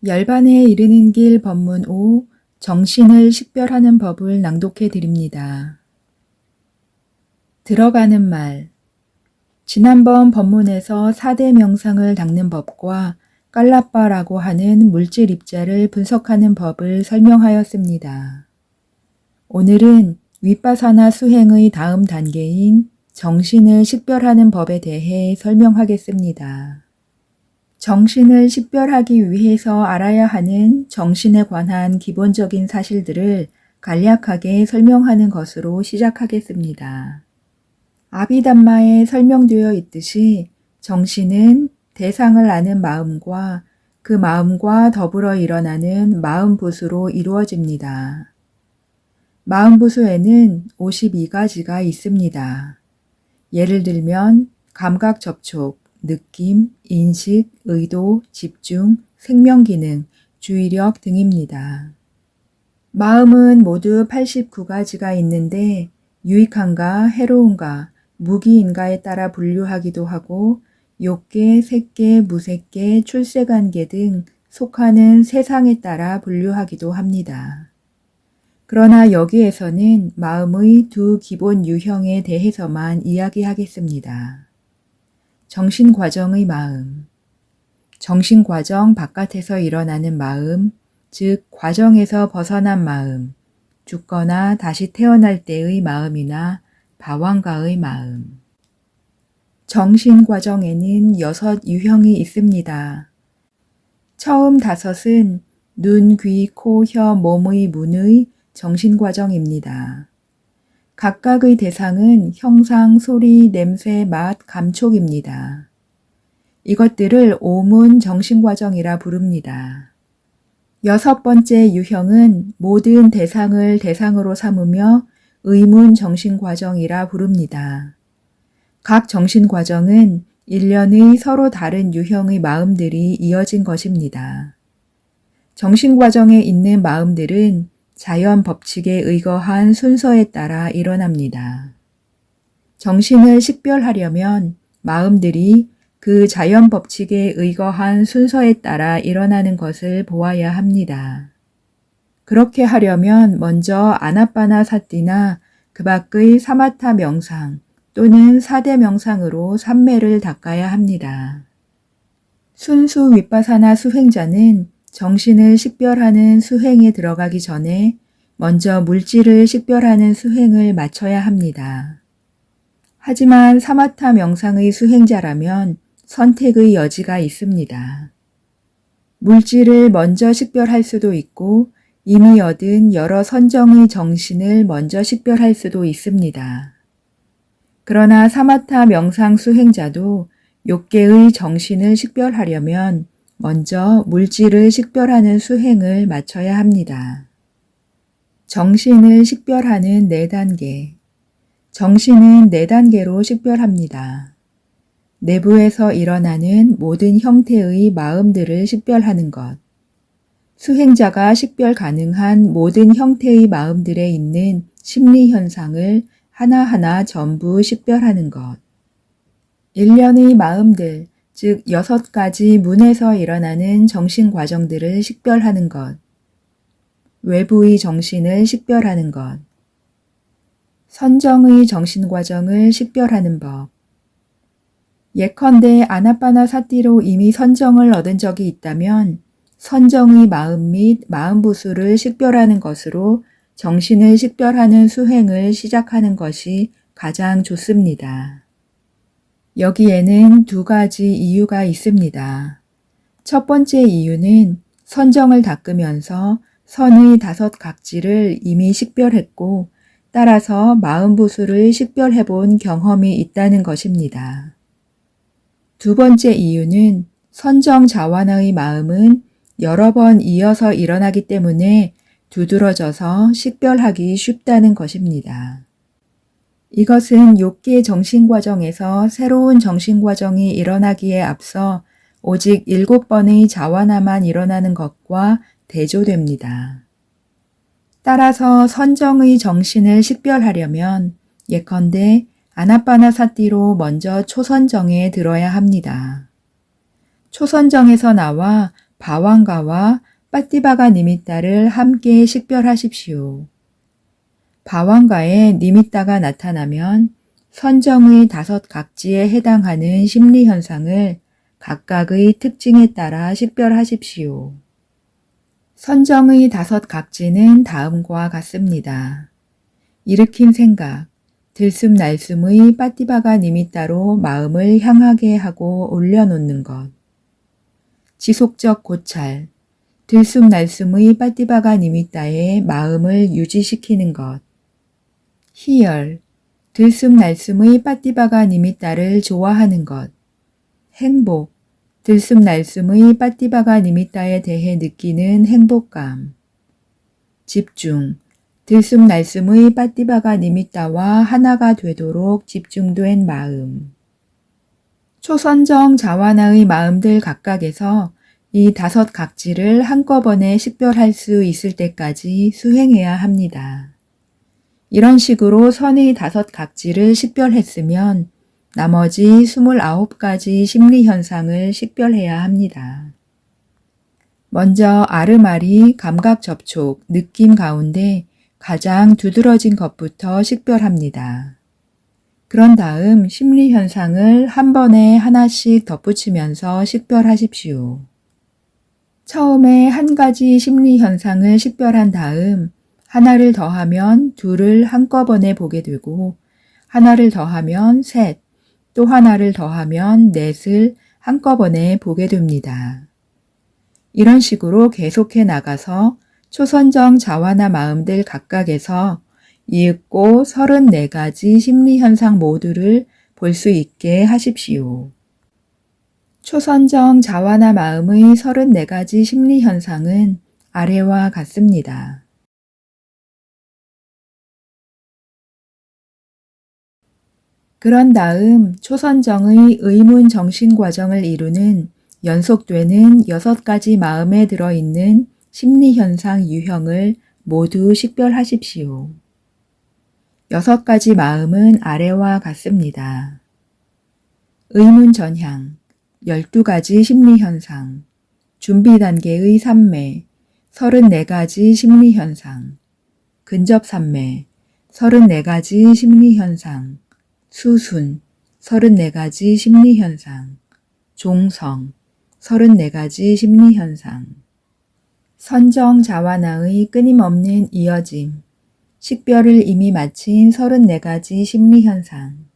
열반에 이르는 길 법문 5. 정신을 식별하는 법을 낭독해 드립니다. 들어가는 말. 지난번 법문에서 4대 명상을 닦는 법과 깔라빠라고 하는 물질 입자를 분석하는 법을 설명하였습니다. 오늘은 윗바사나 수행의 다음 단계인 정신을 식별하는 법에 대해 설명하겠습니다. 정신을 식별하기 위해서 알아야 하는 정신에 관한 기본적인 사실들을 간략하게 설명하는 것으로 시작하겠습니다. 아비담마에 설명되어 있듯이 정신은 대상을 아는 마음과 그 마음과 더불어 일어나는 마음부수로 이루어집니다. 마음부수에는 52가지가 있습니다. 예를 들면 감각 접촉, 느낌, 인식, 의도, 집중, 생명기능, 주의력 등입니다. 마음은 모두 89가지가 있는데 유익한가 해로운가 무기인가에 따라 분류하기도 하고 욕계, 색계, 무색계, 출세관계 등 속하는 세상에 따라 분류하기도 합니다. 그러나 여기에서는 마음의 두 기본 유형에 대해서만 이야기하겠습니다. 정신과정의 마음. 정신과정 바깥에서 일어나는 마음, 즉 과정에서 벗어난 마음, 죽거나 다시 태어날 때의 마음이나 방황가의 마음. 정신과정에는 6 유형이 있습니다. 처음 5은 눈, 귀, 코, 혀, 몸의 문의 정신과정입니다. 각각의 대상은 형상, 소리, 냄새, 맛, 감촉입니다. 이것들을 오문 정신과정이라 부릅니다. 6번째 유형은 모든 대상을 대상으로 삼으며 의문 정신과정이라 부릅니다. 각 정신과정은 일련의 서로 다른 유형의 마음들이 이어진 것입니다. 정신과정에 있는 마음들은 자연 법칙에 의거한 순서에 따라 일어납니다. 정신을 식별하려면 마음들이 그 자연 법칙에 의거한 순서에 따라 일어나는 것을 보아야 합니다. 그렇게 하려면 먼저 아나빠나사티나 그 밖의 사마타 명상 또는 4대 명상으로 삼매를 닦아야 합니다. 순수 윗바사나 수행자는 정신을 식별하는 수행에 들어가기 전에 먼저 물질을 식별하는 수행을 마쳐야 합니다. 하지만 사마타 명상의 수행자라면 선택의 여지가 있습니다. 물질을 먼저 식별할 수도 있고 이미 얻은 여러 선정의 정신을 먼저 식별할 수도 있습니다. 그러나 사마타 명상 수행자도 욕계의 정신을 식별하려면 먼저 물질을 식별하는 수행을 마쳐야 합니다. 정신을 식별하는 4단계. 정신은 4단계로 식별합니다. 내부에서 일어나는 모든 형태의 마음들을 식별하는 것. 수행자가 식별 가능한 모든 형태의 마음들에 있는 심리 현상을 하나하나 전부 식별하는 것. 일련의 마음들, 즉 6가지 문에서 일어나는 정신 과정들을 식별하는 것. 외부의 정신을 식별하는 것. 선정의 정신 과정을 식별하는 법. 예컨대 아나빠나사티로 이미 선정을 얻은 적이 있다면 선정의 마음 및 마음부수를 식별하는 것으로 정신을 식별하는 수행을 시작하는 것이 가장 좋습니다. 여기에는 2가지 이유가 있습니다. 첫 번째 이유는 선정을 닦으면서 선의 5각지를 이미 식별했고 따라서 마음부수를 식별해 본 경험이 있다는 것입니다. 두 번째 이유는 선정 자완의 마음은 여러 번 이어서 일어나기 때문에 두드러져서 식별하기 쉽다는 것입니다. 이것은 욕계 정신과정에서 새로운 정신과정이 일어나기에 앞서 오직 7번의 자완화만 일어나는 것과 대조됩니다. 따라서 선정의 정신을 식별하려면 예컨대 아나빠나사티로 먼저 초선정에 들어야 합니다. 초선정에서 나와 바왕가와 빠띠바가 니미따를 함께 식별하십시오. 바왕가에 니미따가 나타나면 선정의 5각지에 해당하는 심리현상을 각각의 특징에 따라 식별하십시오. 선정의 5각지는 다음과 같습니다. 일으킨 생각, 들숨날숨의 빠띠바가 니미따로 마음을 향하게 하고 올려놓는 것. 지속적 고찰, 들숨날숨의 빠띠바가 니미따에 마음을 유지시키는 것. 희열, 들숨날숨의 빠띠바가 니미따를 좋아하는 것. 행복, 들숨날숨의 빠띠바가 니미따에 대해 느끼는 행복감. 집중, 들숨날숨의 빠띠바가 니미따와 하나가 되도록 집중된 마음. 초선정 자와나의 마음들 각각에서 이 5각지를 한꺼번에 식별할 수 있을 때까지 수행해야 합니다. 이런 식으로 선의 5각지를 식별했으면 나머지 29가지 심리현상을 식별해야 합니다. 먼저 아르마리 감각 접촉, 느낌 가운데 가장 두드러진 것부터 식별합니다. 그런 다음 심리현상을 한 번에 하나씩 덧붙이면서 식별하십시오. 처음에 한 가지 심리현상을 식별한 다음 하나를 더하면 2를 한꺼번에 보게 되고 하나를 더하면 3, 또 하나를 더하면 4을 한꺼번에 보게 됩니다. 이런 식으로 계속해 나가서 초선정 자와나 마음들 각각에서 이윽고 34가지 심리현상 모두를 볼 수 있게 하십시오. 초선정 자와나 마음의 34가지 심리현상은 아래와 같습니다. 그런 다음 초선정의 의문 정신 과정을 이루는 연속되는 6가지 마음에 들어있는 심리현상 유형을 모두 식별하십시오. 6가지 마음은 아래와 같습니다. 의문 전향, 12가지 심리현상, 준비 단계의 산매, 34가지 심리현상, 근접 산매, 34가지 심리현상, 수순, 34가지 심리현상, 종성, 34가지 심리현상, 선정 자와나의 끊임없는 이어짐, 식별을 이미 마친 34가지 심리현상.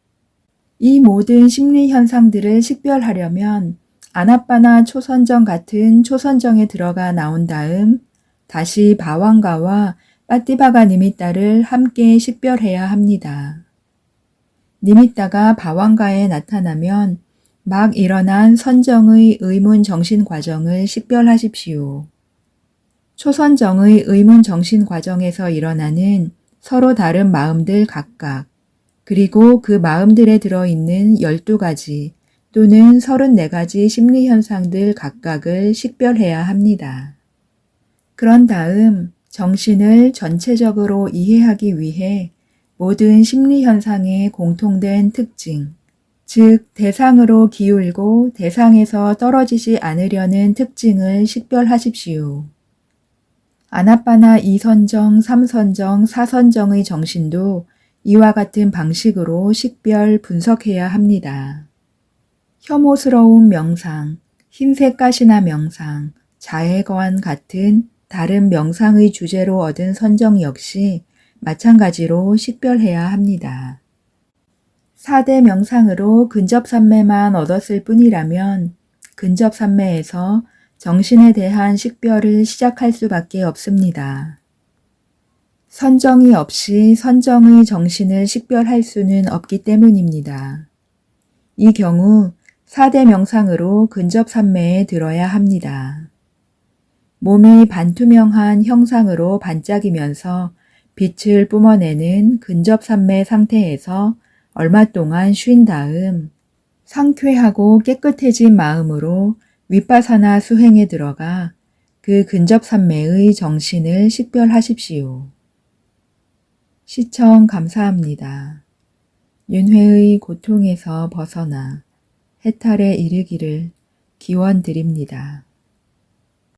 이 모든 심리현상들을 식별하려면 아나빠나 초선정 같은 초선정에 들어가 나온 다음 다시 바왕가와 빠띠바가 니미따를 함께 식별해야 합니다. 니미따가 바왕가에 나타나면 막 일어난 선정의 의문 정신 과정을 식별하십시오. 초선정의 의문 정신 과정에서 일어나는 서로 다른 마음들 각각, 그리고 그 마음들에 들어있는 12가지 또는 34가지 심리현상들 각각을 식별해야 합니다. 그런 다음 정신을 전체적으로 이해하기 위해 모든 심리현상의 공통된 특징, 즉 대상으로 기울고 대상에서 떨어지지 않으려는 특징을 식별하십시오. 아나빠나 2선정, 3선정, 4선정의 정신도 이와 같은 방식으로 식별, 분석해야 합니다. 혐오스러운 명상, 흰색 가시나 명상, 자해거한 같은 다른 명상의 주제로 얻은 선정 역시 마찬가지로 식별해야 합니다. 4대 명상으로 근접산매만 얻었을 뿐이라면 근접산매에서 정신에 대한 식별을 시작할 수밖에 없습니다. 선정이 없이 선정의 정신을 식별할 수는 없기 때문입니다. 이 경우 4대 명상으로 근접산매에 들어야 합니다. 몸이 반투명한 형상으로 반짝이면서 빛을 뿜어내는 근접산매 상태에서 얼마 동안 쉰 다음 상쾌하고 깨끗해진 마음으로 윗바사나 수행에 들어가 그 근접산매의 정신을 식별하십시오. 시청 감사합니다. 윤회의 고통에서 벗어나 해탈에 이르기를 기원드립니다.